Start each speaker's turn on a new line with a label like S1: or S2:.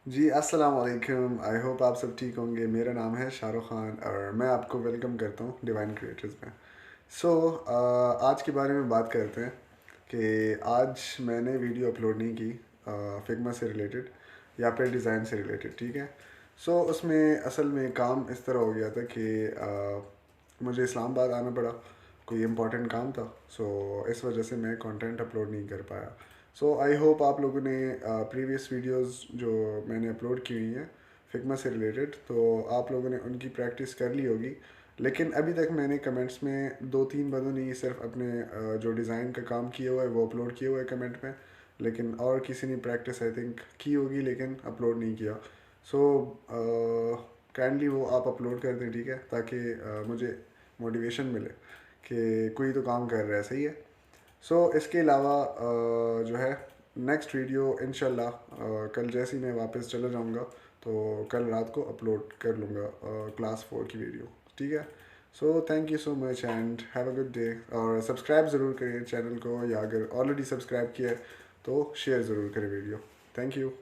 S1: जी, अस्सलाम वालेकुम। I hope आप सब ठीक होंगे। मेरा नाम है शाहरुख़ ख़ान और मैं आपको वेलकम करता हूँ डिवाइन क्रिएटर्स में। आज के बारे में बात करते हैं कि आज मैंने वीडियो अपलोड नहीं की फिग्मा से रिलेटेड या फिर डिज़ाइन से रिलेटेड, ठीक है। उसमें असल में काम इस तरह हो गया था कि मुझे इस्लामाबाद आना पड़ा, कोई इम्पोर्टेंट काम था। इस वजह से मैं कंटेंट अपलोड नहीं कर पाया। आई होप आप लोगों ने प्रीवियस वीडियोस जो मैंने अपलोड की हुई हैं फिग्मा से रिलेटेड, तो आप लोगों ने उनकी प्रैक्टिस कर ली होगी। लेकिन अभी तक मैंने कमेंट्स में दो तीन बंदों ने सिर्फ अपने जो डिज़ाइन का काम किया हुआ है वो अपलोड किया हुआ है कमेंट में, लेकिन और किसी ने प्रैक्टिस आई थिंक की होगी लेकिन अपलोड नहीं किया। सो काइंडली वो आप अपलोड कर दें, ठीक है, ताकि मुझे मोटिवेशन मिले कि कोई तो काम कर रहा है, सही है। इसके अलावा जो है नेक्स्ट वीडियो इंशाल्लाह कल जैसे ही मैं वापस चला जाऊंगा तो कल रात को अपलोड कर लूँगा क्लास 4 की वीडियो, ठीक है। Thank you so much and have a good day. और सब्सक्राइब ज़रूर करें चैनल को, या अगर ऑलरेडी सब्सक्राइब किया है तो शेयर ज़रूर करें वीडियो। Thank you.